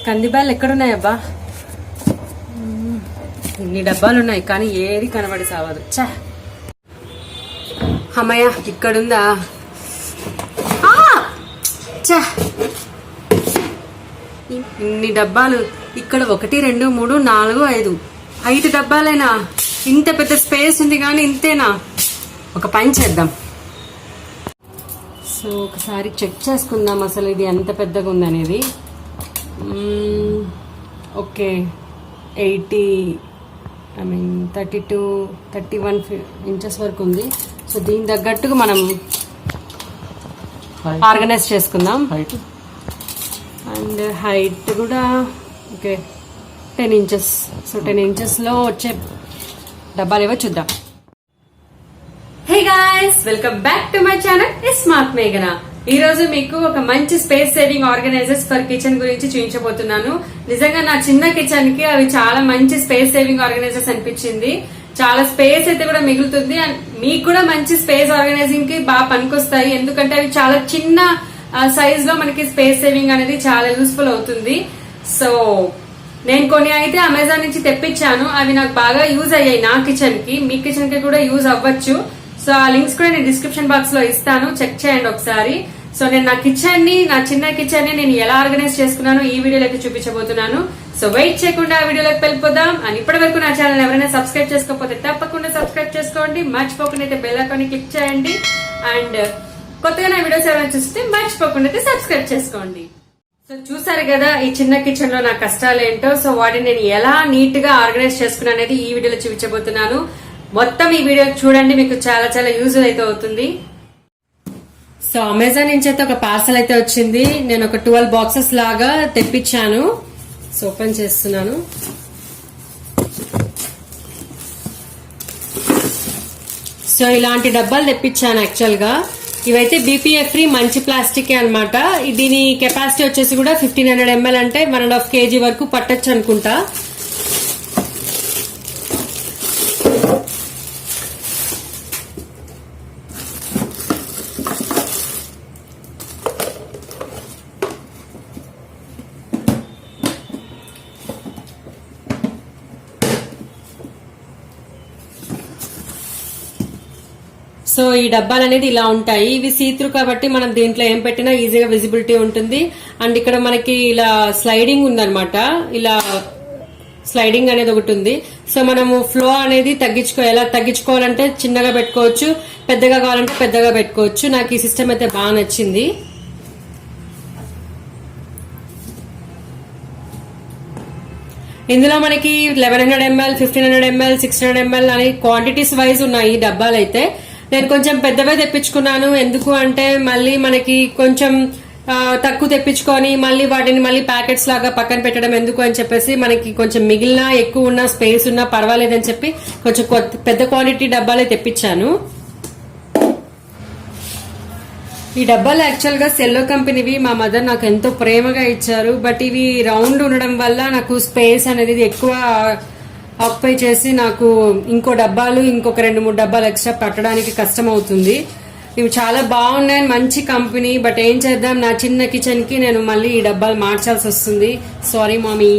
కందిబ్యాలు ఎక్కడున్నాయబ్బా? ఇన్ని డబ్బాలు ఉన్నాయి కానీ ఏది కనబడి సావదు. చా అమ్మయ్య ఇక్కడుందా? చా ఇన్ని డబ్బాలు ఇక్కడ 1 2 3 4 5 డబ్బాలైనా? ఇంత పెద్ద స్పేస్ ఉంది కానీ ఇంతేనా? ఒక పని చేద్దాం. సో ఒకసారి చెక్ చేసుకుందాం అసలు ఇది ఎంత పెద్దగా ఉందనేది. ఓకే 32 31 ఇంచెస్ వరకు ఉంది. సో దీని తగ్గట్టుగా మనం ఆర్గనైజ్ చేసుకుందాం. అండ్ హైట్ కూడా ఓకే 10 ఇంచెస్. సో 10 ఇంచెస్లో వచ్చే డబ్బాలు ఏవో చూద్దాం. Hey guys, welcome back to my channel smart మేఘన. ఈ రోజు మీకు ఒక మంచి space saving organisers for kitchen గురించి చూపించబోతున్నాను. నిజంగా నా చిన్న కిచెన్ కి అవి చాలా మంచి స్పేస్ సేవింగ్ ఆర్గనైజర్స్ అనిపించింది. చాలా స్పేస్ అయితే కూడా మిగులుతుంది. అండ్ మీకు కూడా మంచి స్పేస్ ఆర్గనైజింగ్ కి బాగా పనికొస్తాయి. ఎందుకంటే అవి చాలా చిన్న సైజ్ లో మనకి స్పేస్ సేవింగ్ అనేది చాలా యూస్ఫుల్ అవుతుంది. సో నేను కొన్ని అయితే అమెజాన్ నుంచి తెప్పించాను. అవి నాకు బాగా యూజ్ అయ్యాయి నా కిచెన్ కి. మీ కిచెన్ కి కూడా యూజ్ అవ్వచ్చు. సో ఆ లింక్స్ కూడా నేను డిస్క్రిప్షన్ బాక్స్ లో ఇస్తాను, చెక్ చేయండి ఒకసారి. సో నేను నా చిన్న కిచెన్ ని నేను ఎలా ఆర్గనైజ్ చేసుకున్నాను ఈ వీడియోలోకి చూపించబోతున్నాను. సో వెయిట్ చేయకుండా ఆ వీడియోలోకి వెళ్ళిపోదాం. అండ్ ఇప్పటి వరకు నా ఛానల్ ఎవరైనా సబ్స్క్రైబ్ చేసుకోకపోతే తప్పకుండా సబ్స్క్రైబ్ చేసుకోండి. మర్చిపోకుండా అయితే బెల్ ఐకాన్ క్లిక్ చేయండి. అండ్ కొత్తగా నా వీడియోస్ ఎవరైనా చూస్తే మర్చిపోకుండా అయితే సబ్స్క్రైబ్ చేసుకోండి. సో చూసారు కదా ఈ చిన్న కిచెన్ లో నా కష్టాలు ఏంటో. సో వాటిని నేను ఎలా నీట్ గా ఆర్గనైజ్ చేసుకున్నా అనేది ఈ వీడియోలో చూపించబోతున్నాను. మొత్తం ఈ వీడియో చూడండి, మీకు చాలా చాలా యూజ్ అయితే అవుతుంది. సో అమెజాన్ నుంచి అయితే ఒక పార్సల్ అయితే వచ్చింది. నేను ఒక 12 బాక్సెస్ లాగా తెప్పించాను. సో ఓపెన్ చేస్తున్నాను. సో ఇలాంటి డబ్బాలు తెప్పించాను యాక్చువల్ గా. ఇవైతే BPA ఫ్రీ మంచి ప్లాస్టిక్ అన్నమాట. దీని కెపాసిటీ వచ్చేసి కూడా 1500 ml, అంటే 1.5 kg వరకు పట్టొచ్చు అనుకుంటా. సో ఈ డబ్బాలు అనేది ఇలా ఉంటాయి. ఇవి సీత్రూ కాబట్టి మనం దీంట్లో ఏం పెట్టినా ఈజీగా విజిబిలిటీ ఉంటుంది. అండ్ ఇక్కడ మనకి ఇలా స్లైడింగ్ ఉందన్నమాట. ఇలా స్లైడింగ్ అనేది ఒకటి ఉంది. సో మనము ఫ్లో అనేది ఎలా తగ్గించుకోవాలంటే చిన్నగా పెట్టుకోవచ్చు, పెద్దగా కావాలంటే పెద్దగా పెట్టుకోవచ్చు. నాకు ఈ సిస్టమ్ అయితే బాగా నచ్చింది. ఇందులో మనకి 1100 ml, 1500 ml, 600 ml అని క్వాంటిటీస్ వైజ్ ఉన్నాయి ఈ డబ్బాలు అయితే. నేను కొంచెం పెద్దవే తెప్పించుకున్నాను. ఎందుకు అంటే మళ్ళీ మనకి కొంచెం తక్కువ తెప్పించుకొని మళ్ళీ వాటిని మళ్ళీ ప్యాకెట్స్ లాగా పక్కన పెట్టడం ఎందుకు అని చెప్పేసి మనకి కొంచెం మిగిలిన ఎక్కువ ఉన్న స్పేస్ ఉన్నా పర్వాలేదని చెప్పి కొంచెం పెద్ద క్వాంటిటీ డబ్బాలే తెప్పించాను. ఈ డబ్బాలు యాక్చువల్ గా సెల్లో కంపెనీవి. మా మదర్ నాకు ఎంతో ప్రేమగా ఇచ్చారు. బట్ ఇవి రౌండ్ ఉండడం వల్ల నాకు స్పేస్ అనేది ఎక్కువ ఆక్యుపై చేసి నాకు ఇంకొక 2-3 డబ్బాలు ఎక్స్ట్రా పట్టడానికి కష్టం అవుతుంది. ఇవి చాలా బాగున్నాయి, మంచి కంపెనీ. బట్ ఏం చేద్దాం, నా చిన్న కిచెన్ కి నేను మళ్ళీ ఈ డబ్బాలు మార్చాల్సి వస్తుంది. సారీ మామీ.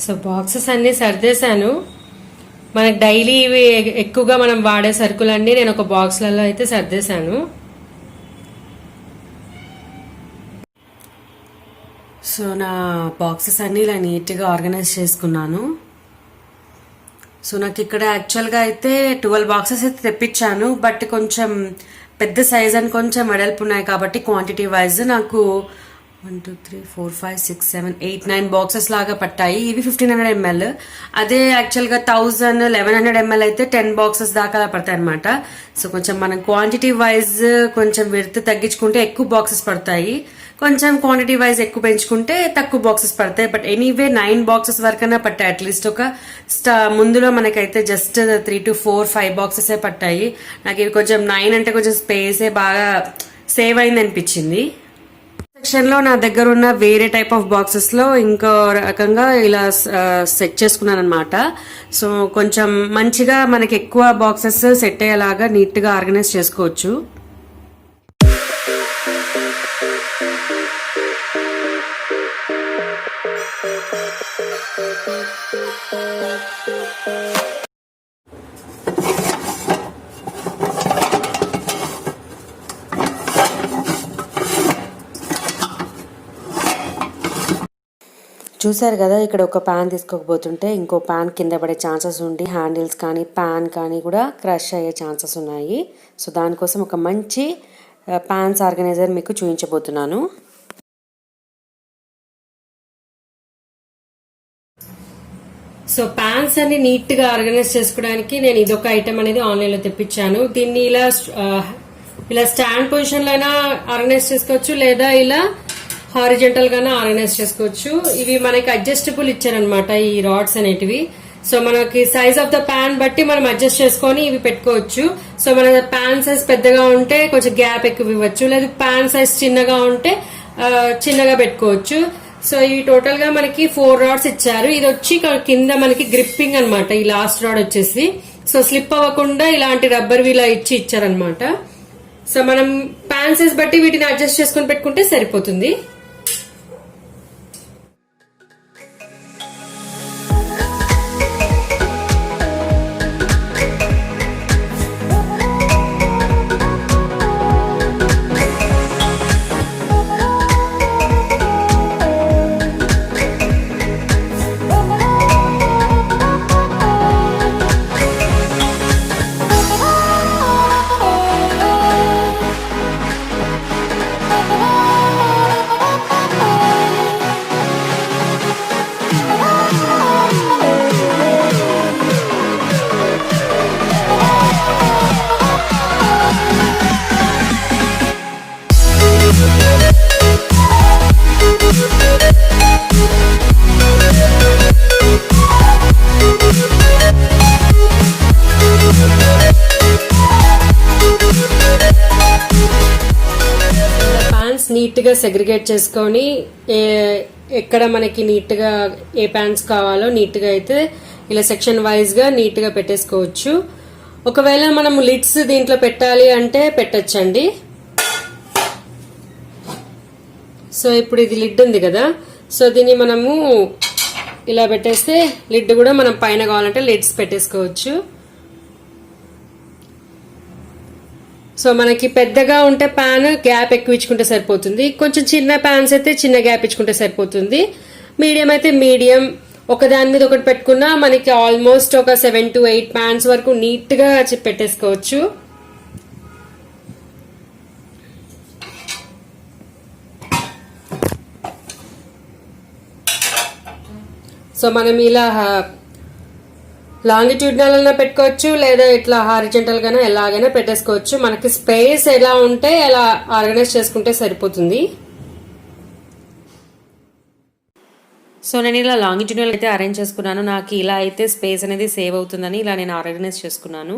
సో బాక్సెస్ అన్ని సర్దేశాను. మనకు డైలీ ఇవి ఎక్కువగా మనం వాడే సరుకులన్నీ నేను ఒక బాక్స్లలో అయితే సర్దేశాను. సో నా బాక్సెస్ అన్ని ఇలా నీట్గా ఆర్గనైజ్ చేసుకున్నాను. సో నాకు ఇక్కడ యాక్చువల్గా అయితే 12 బాక్సెస్ అయితే తెప్పించాను. బట్ కొంచెం పెద్ద సైజ్ అని కొంచెం వెడల్పు ఉన్నాయి కాబట్టి క్వాంటిటీ వైజ్ నాకు 1 2 3 4 5 6 7 8 9 బాక్సెస్ లాగా పట్టాయి. ఇవి 1500 ml. అదే యాక్చువల్ గా 1100 ml అయితే 10 బాక్సెస్ దాకా పడతాయి అనమాట. సో కొంచెం మనం క్వాంటిటీ వైజ్ కొంచెం విడత తగ్గించుకుంటే ఎక్కువ బాక్సెస్ పడతాయి. కొంచెం క్వాంటిటీ వైజ్ ఎక్కువ పెంచుకుంటే తక్కువ బాక్సెస్ పడతాయి. బట్ ఎనీవే 9 బాక్సెస్ వరకైనా పట్టాయి. అట్లీస్ట్ ఒక ముందులో మనకైతే జస్ట్ 3 to 4, 5 బాక్సెస్ పట్టాయి. నాకు ఇది కొంచెం 9 అంటే కొంచెం స్పేసే బాగా సేవ్ అయింది అనిపించింది. సెక్షన్ లో నా దగ్గర ఉన్న వేరే టైప్ ఆఫ్ బాక్సెస్ లో ఇంకో రకంగా ఇలా సెట్ చేసుకున్నాను అనమాట. సో కొంచెం మంచిగా మనకి ఎక్కువ బాక్సెస్ సెట్ అయ్యేలాగా నీట్ గా ఆర్గనైజ్ చేసుకోవచ్చు. చూసారు కదా, ఇక్కడ ఒక ప్యాన్ తీసుకోకపోతుంటే ఇంకో ప్యాన్ కింద పడే ఛాన్సెస్ ఉండి హ్యాండిల్స్ కానీ ప్యాన్ కానీ కూడా క్రష్ అయ్యే ఛాన్సెస్ ఉన్నాయి. సో దానికోసం ఒక మంచి ప్యాన్స్ ఆర్గనైజర్ మీకు చూపించబోతున్నాను. సో ప్యాన్స్ అన్ని నీట్ గా ఆర్గనైజ్ చేసుకోవడానికి నేను ఇదొక ఐటమ్ అనేది ఆన్లైన్ లో తెప్పించాను. దీన్ని ఇలా స్టాండ్ పొజిషన్ లో అయినా ఆర్గనైజ్ చేసుకోవచ్చు, లేదా ఇలా హారిజెంటల్ గానే ఆర్గనైజ్ చేసుకోవచ్చు. ఇవి మనకి అడ్జస్టబుల్ ఇచ్చారనమాట ఈ రాడ్స్ అనేటివి. సో మనకి సైజ్ ఆఫ్ ద ప్యాన్ బట్టి మనం అడ్జస్ట్ చేసుకొని ఇవి పెట్టుకోవచ్చు. సో మన ప్యాన్ సైజ్ పెద్దగా ఉంటే కొంచెం గ్యాప్ ఎక్కువ ఇవ్వచ్చు, లేదా ప్యాన్ సైజ్ చిన్నగా ఉంటే చిన్నగా పెట్టుకోవచ్చు. సో ఇవి టోటల్ గా మనకి 4 రాడ్స్ ఇచ్చారు. ఇది వచ్చి కింద మనకి గ్రిప్పింగ్ అనమాట. ఈ లాస్ట్ రాడ్ వచ్చేసి సో స్లిప్ అవ్వకుండా ఇలాంటి రబ్బర్ వీలా ఇచ్చారనమాట. సో మనం ప్యాన్ సైజ్ బట్టి వీటిని అడ్జస్ట్ చేసుకొని పెట్టుకుంటే సరిపోతుంది. నీట్ గా సెగ్రిగేట్ చేసుకొని ఎక్కడ మనకి నీట్ గా ఏ ప్యాన్స్ కావాలో నీట్ గా అయితే ఇలా సెక్షన్ వైజ్ గా నీట్ గా పెట్టేసుకోవచ్చు. ఒకవేళ మనం లిడ్స్ దీంట్లో పెట్టాలి అంటే పెట్టచ్చండి. సో ఇప్పుడు ఇది లిడ్ ఉంది కదా, సో దీన్ని మనము ఇలా పెట్టేస్తే లిడ్ కూడా మనం పైన కావాలంటే లిడ్స్ పెట్టేసుకోవచ్చు. సో మనకి పెద్దగా ఉంటే ప్యాన్ గ్యాప్ ఎక్కువ ఇచ్చుకుంటే సరిపోతుంది. కొంచెం చిన్న ప్యాన్స్ అయితే చిన్న గ్యాప్ ఇచ్చుకుంటే సరిపోతుంది. మీడియం అయితే మీడియం, ఒకదాని మీద ఒకటి పెట్టుకున్నా మనకి ఆల్మోస్ట్ ఒక 7 to 8 ప్యాన్స్ వరకు నీట్ గా పెట్టేసుకోవచ్చు. సో మనం ఇలా లాంగిట్యూడినల్ అయినా పెట్టుకోవచ్చు, లేదా ఇట్లా హారిజెంటల్ గానే ఎలాగైనా పెట్టేసుకోవచ్చు. మనకి స్పేస్ ఎలా ఉంటే ఎలా ఆర్గనైజ్ చేసుకుంటే సరిపోతుంది. సో నేను ఇలా లాంగిట్యూడినల్ అయితే అరేంజ్ చేసుకున్నాను. నాకు ఇలా అయితే స్పేస్ అనేది సేవ్ అవుతుందని ఇలా నేను ఆర్గనైజ్ చేసుకున్నాను.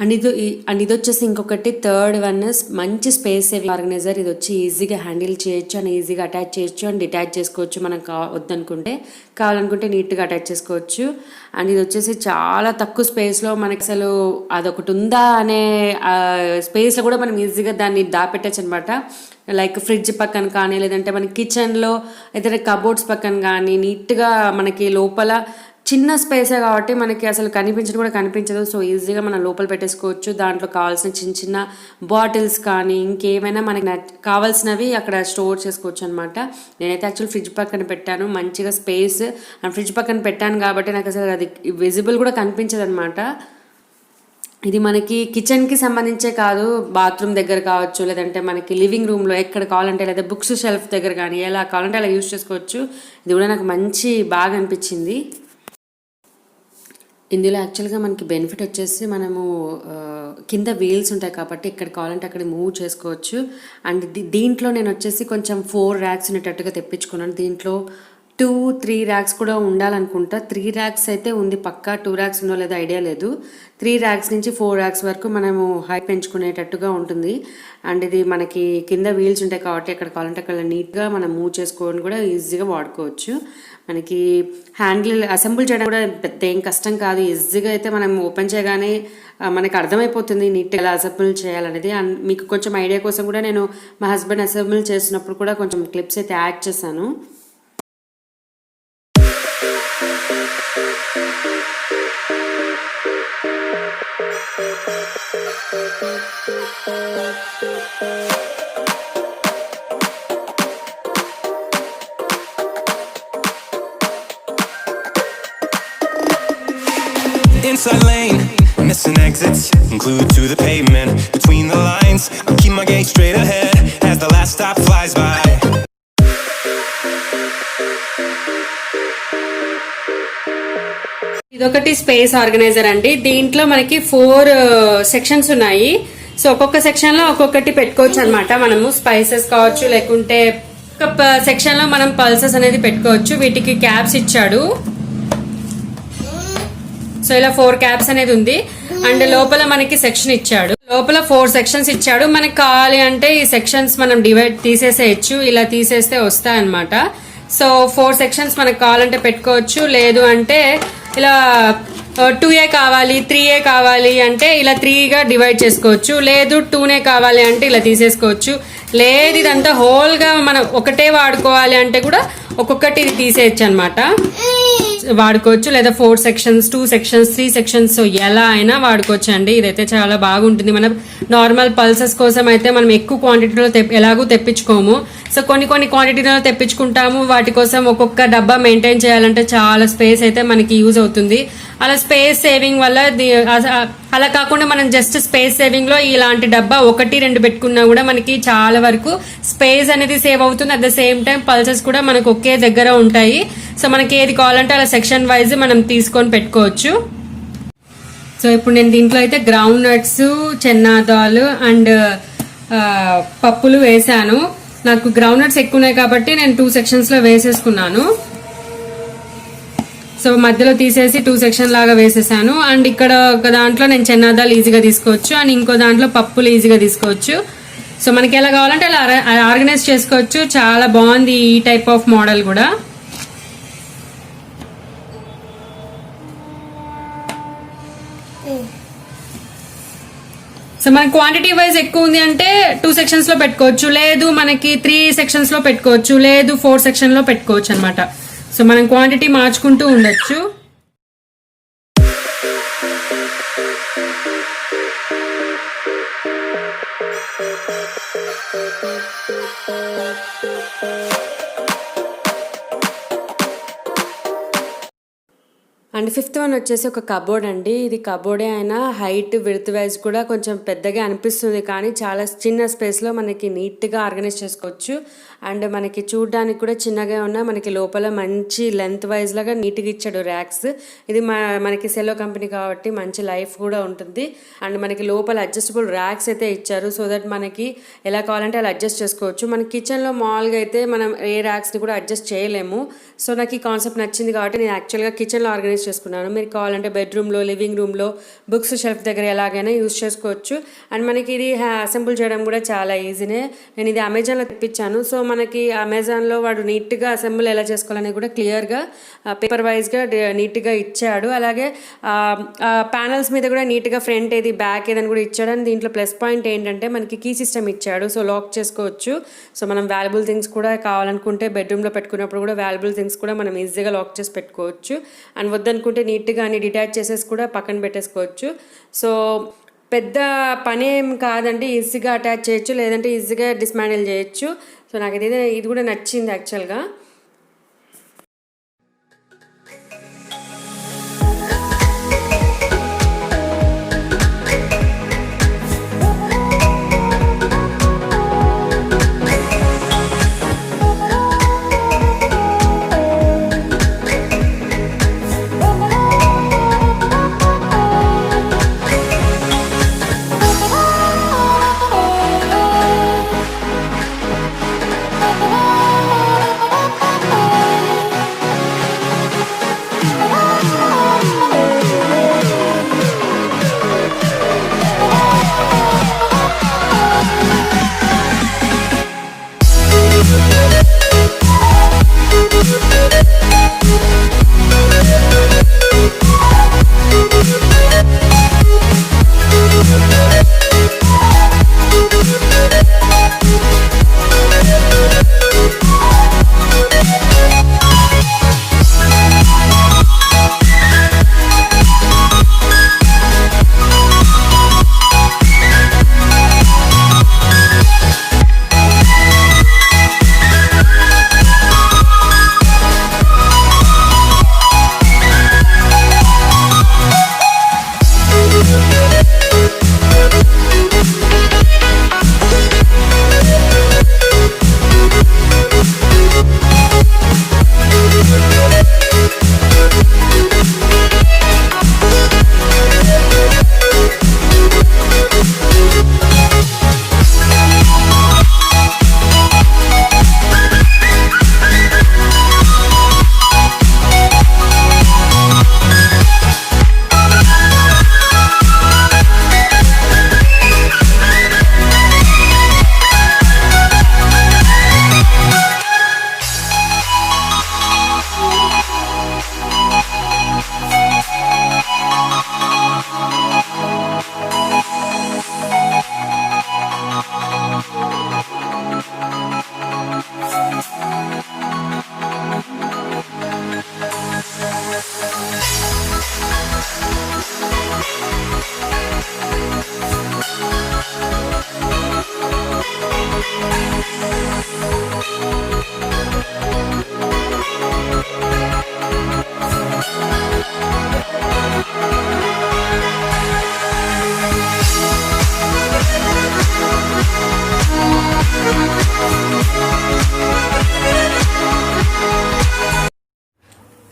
అండ్ ఇది వచ్చేసి ఇంకొకటి థర్డ్ వన్ మంచి స్పేస్ సేవింగ్ ఆర్గనైజర్. ఇది వచ్చి ఈజీగా హ్యాండిల్ చేయొచ్చు అండ్ ఈజీగా అటాచ్ చేయొచ్చు అండ్ డిటాచ్ చేసుకోవచ్చు. మనం వద్దనుకుంటే, కావాలనుకుంటే నీట్గా అటాచ్ చేసుకోవచ్చు. అండ్ ఇది వచ్చేసి చాలా తక్కువ స్పేస్లో మనకి అసలు అదొకటి ఉందా అనే స్పేస్లో కూడా మనం ఈజీగా దాన్ని దాపెట్టచ్చు అనమాట. లైక్ ఫ్రిడ్జ్ పక్కన కానీ, లేదంటే మన కిచెన్లో ఏదైనా కబోర్డ్స్ పక్కన కానీ నీట్గా మనకి లోపల చిన్న స్పేసే కాబట్టి మనకి అసలు కనిపించడం కూడా కనిపించదు. సో ఈజీగా మనం లోపల పెట్టేసుకోవచ్చు. దాంట్లో కావాల్సిన చిన్న చిన్న బాటిల్స్ కానీ ఇంకేమైనా మనకి కావాల్సినవి అక్కడ స్టోర్ చేసుకోవచ్చు అనమాట. నేనైతే యాక్చువల్ ఫ్రిడ్జ్ పక్కన పెట్టాను, మంచిగా స్పేస్ అండ్ ఫ్రిడ్జ్ పక్కన పెట్టాను కాబట్టి నాకు అసలు అది విజిబుల్ కూడా కనిపించదు అనమాట. ఇది మనకి కిచెన్కి సంబంధించే కాదు, బాత్రూమ్ దగ్గర కావచ్చు, లేదంటే మనకి లివింగ్ రూమ్లో ఎక్కడ కావాలంటే, లేదా బుక్స్ షెల్ఫ్ దగ్గర కానీ ఎలా కావాలంటే అలా యూజ్ చేసుకోవచ్చు. ఇది కూడా నాకు మంచి బాగా అనిపించింది. ఇందులో యాక్చువల్గా మనకి బెనిఫిట్ వచ్చేసి మనము కింద వీల్స్ ఉంటాయి కాబట్టి ఇక్కడ కావాలంటే అక్కడ మూవ్ చేసుకోవచ్చు. అండ్ దీంట్లో నేను వచ్చేసి కొంచెం 4 ర్యాక్స్ ఉండేటట్టుగా తెప్పించుకున్నాను. దీంట్లో 2-3 ర్యాక్స్ కూడా ఉండాలనుకుంటా. 3 ర్యాక్స్ అయితే ఉంది పక్కా, 2 ర్యాక్స్ ఉందో లేదో ఐడియా లేదు. 3 ర్యాక్స్ నుంచి 4 ర్యాక్స్ వరకు మనము హైట్ పెంచుకునేటట్టుగా ఉంటుంది. అండ్ ఇది మనకి కింద వీల్స్ ఉంటాయి కాబట్టి ఎక్కడ కావాలంటే అక్కడ నీట్గా మనం మూవ్ చేసుకొని కూడా ఈజీగా వాడుకోవచ్చు. మనకి హ్యాండిల్ అసెంబుల్ చేయడం కూడా పెద్ద ఏం కష్టం కాదు. ఈజీగా అయితే మనం ఓపెన్ చేయగానే మనకు అర్థమైపోతుంది నీట్గా ఎలా అసెంబుల్ చేయాలనేది. అండ్ మీకు కొంచెం ఐడియా కోసం కూడా నేను మా హస్బెండ్ అసెంబుల్ చేసినప్పుడు కూడా కొంచెం క్లిప్స్ అయితే యాడ్ చేశాను. Inside lane, missing exits, glued to the pavement. Between the lines, I keep my gaze straight ahead as the last stop flies by. ఇదొకటి స్పేస్ ఆర్గనైజర్ అండి. దీంట్లో మనకి 4 సెక్షన్స్ ఉన్నాయి. సో ఒక్కొక్క సెక్షన్ లో ఒక్కొక్కటి పెట్టుకోవచ్చు అనమాట. మనము స్పైసెస్ కావచ్చు, లేకుంటే ఒక సెక్షన్ లో మనం పల్సెస్ అనేది పెట్టుకోవచ్చు. వీటికి క్యాప్స్ ఇచ్చాడు. సో ఇలా 4 క్యాప్స్ అనేది ఉంది. అండ్ లోపల మనకి సెక్షన్ ఇచ్చాడు. లోపల 4 సెక్షన్స్ ఇచ్చాడు. మనకి కావాలి అంటే ఈ సెక్షన్స్ మనం డివైడ్ తీసేసేయచ్చు. ఇలా తీసేస్తే వస్తాయి అనమాట. సో 4 సెక్షన్స్ మనకు కావాలంటే పెట్టుకోవచ్చు. లేదు అంటే ఇలా 2A కావాలి, 3A కావాలి అంటే ఇలా 3గా డివైడ్ చేసుకోవచ్చు. లేదు 2నే కావాలి అంటే ఇలా తీసేసుకోవచ్చు. లేదు ఇదంతా హోల్గా మనం ఒకటే వాడుకోవాలి అంటే కూడా ఒక్కొక్కటి ఇది తీసేయచ్చు అనమాట, వాడుకోవచ్చు. లేదా 4 సెక్షన్స్, 2 సెక్షన్స్, 3 సెక్షన్స్, సో ఎలా అయినా వాడుకోవచ్చు అండి. ఇదైతే చాలా బాగుంటుంది. మనం నార్మల్ పల్సెస్ కోసం అయితే మనం ఎక్కువ క్వాంటిటీలో ఎలాగూ తెప్పించుకోము. సో కొన్ని క్వాంటిటీలో తెప్పించుకుంటాము. వాటి కోసం ఒక్కొక్క డబ్బా మెయింటైన్ చేయాలంటే చాలా స్పేస్ అయితే మనకి యూజ్ అవుతుంది. అలా స్పేస్ సేవింగ్ వల్ల అలా కాకుండా మనం జస్ట్ స్పేస్ సేవింగ్ లో ఇలాంటి డబ్బా 1-2 పెట్టుకున్నా కూడా మనకి చాలా వరకు స్పేస్ అనేది సేవ్ అవుతుంది. At the same time pulses కూడా మనకు ఒకే దగ్గర ఉంటాయి. సో మనకి ఏది కావాలంటే అలా సెక్షన్ వైజ్ మనం తీసుకొని పెట్టుకోవచ్చు. సో ఇప్పుడు నేను దీంట్లో అయితే గ్రౌండ్ నట్స్, చెన్నాదాలు అండ్ పప్పులు వేసాను. నాకు గ్రౌండ్ నట్స్ ఎక్కువ ఉన్నాయి కాబట్టి నేను 2 సెక్షన్స్ లో వేసేసుకున్నాను. సో మధ్యలో తీసేసి 2 సెక్షన్ లాగా వేసేసాను. అండ్ ఇక్కడ ఒక దాంట్లో నేను చెన్నాదాలు ఈజీగా తీసుకోవచ్చు, అండ్ ఇంకో దాంట్లో పప్పులు ఈజీగా తీసుకోవచ్చు. సో మనకి ఎలా కావాలంటే అలా ఆర్గనైజ్ చేసుకోవచ్చు. చాలా బాగుంది ఈ టైప్ ఆఫ్ మోడల్ కూడా. సో మన క్వాంటిటీ వైజ్ ఎక్కువ ఉంది అంటే 2 సెక్షన్స్ లో పెట్టుకోవచ్చు. లేదు మనకి 3 సెక్షన్స్ లో పెట్టుకోవచ్చు. లేదు 4 సెక్షన్ లో పెట్టుకోవచ్చు అనమాట. సో మనం క్వాంటిటీ మార్చుకుంటూ ఉండొచ్చు. అండ్ 5th వన్ వచ్చేసి ఒక కబోర్డ్ అండి. ఇది కబోర్డే అయినా హైట్ విడ్త్ వైజ్ కూడా కొంచెం పెద్దగా అనిపిస్తుంది, కానీ చాలా చిన్న స్పేస్లో మనకి నీట్గా ఆర్గనైజ్ చేసుకోవచ్చు. అండ్ మనకి చూడడానికి కూడా చిన్నగా ఉన్నా మనకి లోపల మంచి లెంత్ వైజ్ లాగా నీట్గా ఇచ్చాడు ర్యాక్స్. ఇది మనకి సెలో కంపెనీ కాబట్టి మంచి లైఫ్ కూడా ఉంటుంది. అండ్ మనకి లోపల అడ్జస్టబుల్ ర్యాక్స్ అయితే ఇచ్చారు. సో దట్ మనకి ఎలా కావాలంటే అలా అడ్జస్ట్ చేసుకోవచ్చు. మన కిచెన్లో మామూలుగా అయితే మనం ఏ ర్యాక్స్ని కూడా అడ్జస్ట్ చేయలేము. సో నాకు ఈ కాన్సెప్ట్ నచ్చింది కాబట్టి నేను యాక్చువల్గా కిచెన్లో ఆర్గనైజ్ చేసుకున్నాను. మీరు కావాలంటే బెడ్రూమ్లో, లివింగ్ రూమ్లో, బుక్స్ షెల్ఫ్ దగ్గర ఎలాగైనా యూజ్ చేసుకోవచ్చు. అండ్ మనకి ఇది అసెంబుల్ చేయడం కూడా చాలా ఈజీనే. నేను ఇది అమెజాన్లో తెప్పించాను. సో మనకి అమెజాన్లో వాడు నీట్గా అసెంబుల్ ఎలా చేసుకోవాలని కూడా క్లియర్గా పేపర్ వైజ్గా నీట్గా ఇచ్చాడు. అలాగే ప్యానల్స్ మీద కూడా నీట్గా ఫ్రంట్ ఏది బ్యాక్ ఏదని కూడా ఇచ్చాడు. అండ్ దీంట్లో ప్లస్ పాయింట్ ఏంటంటే మనకి కీ సిస్టమ్ ఇచ్చాడు. సో లాక్ చేసుకోవచ్చు. సో మనం వాల్యుబుల్ థింగ్స్ కూడా కావాలనుకుంటే బెడ్రూమ్లో పెట్టుకున్నప్పుడు కూడా వాల్యుబుల్ థింగ్స్ కూడా మనం ఈజీగా లాక్ చేసి పెట్టుకోవచ్చు. అండ్ వద్దనుకుంటే నీట్గా అన్ని డిటాచ్ చేసేసి కూడా పక్కన పెట్టేసుకోవచ్చు. సో పెద్ద పని ఏం కాదండి, ఈజీగా అటాచ్ చేయొచ్చు, లేదంటే ఈజీగా డిస్మాండిల్ చేయొచ్చు. సో నాకు ఇది కూడా నచ్చింది యాక్చువల్గా.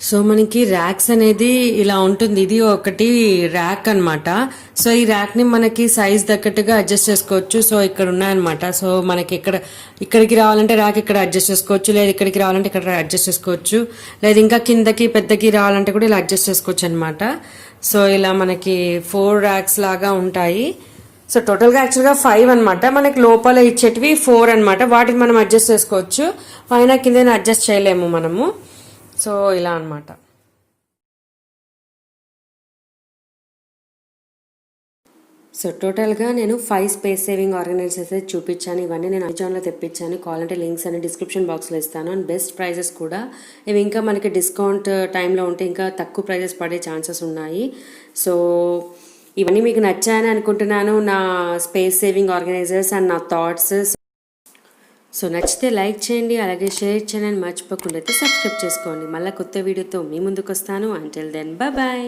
సో మనకి ర్యాక్స్ అనేది ఇలా ఉంటుంది. ఇది ఒకటి ర్యాక్ అన్నమాట. సో ఈ ర్యాక్ ని మనకి సైజ్ తగ్గట్టుగా అడ్జస్ట్ చేసుకోవచ్చు. సో ఇక్కడ ఉన్నాయన్నమాట. సో మనకి ఇక్కడికి రావాలంటే ర్యాక్ ఇక్కడ అడ్జస్ట్ చేసుకోవచ్చు, లేదా ఇక్కడికి రావాలంటే ఇక్కడ అడ్జస్ట్ చేసుకోవచ్చు, లేదా ఇంకా కిందకి పెద్దకి రావాలంటే కూడా ఇలా అడ్జస్ట్ చేసుకోవచ్చు అనమాట. సో ఇలా మనకి 4 ర్యాక్స్ లాగా ఉంటాయి. సో టోటల్గా యాక్చువల్గా 5 అనమాట. మనకి లోపల ఇచ్చేటివి 4 అనమాట. వాటిని మనం అడ్జస్ట్ చేసుకోవచ్చు, పైన కింద అడ్జస్ట్ చేయలేము మనము. సో ఇలా అనమాట. సో టోటల్గా నేను 5 స్పేస్ సేవింగ్ ఆర్గనైజర్స్ అయితే చూపించాను. ఇవన్నీ నేను అమెజాన్లో తెప్పించాను. కావాలంటే లింక్స్ అన్ని డిస్క్రిప్షన్ బాక్స్లో ఇస్తాను. అండ్ బెస్ట్ ప్రైజెస్ కూడా. ఇవి ఇంకా మనకి డిస్కౌంట్ టైంలో ఉంటే ఇంకా తక్కువ ప్రైజెస్ పడే ఛాన్సెస్ ఉన్నాయి. సో ఇవన్నీ మీకు నచ్చాయని అనుకుంటున్నాను, నా స్పేస్ సేవింగ్ ఆర్గనైజర్స్ అండ్ నా థాట్స్. సో నచ్చితే లైక్ చేయండి, అలాగే షేర్ చేయండి, మర్చిపోకుండా అయితే సబ్స్క్రైబ్ చేసుకోండి. మళ్ళీ కొత్త వీడియోతో మీ ముందుకు వస్తాను. Until then bye.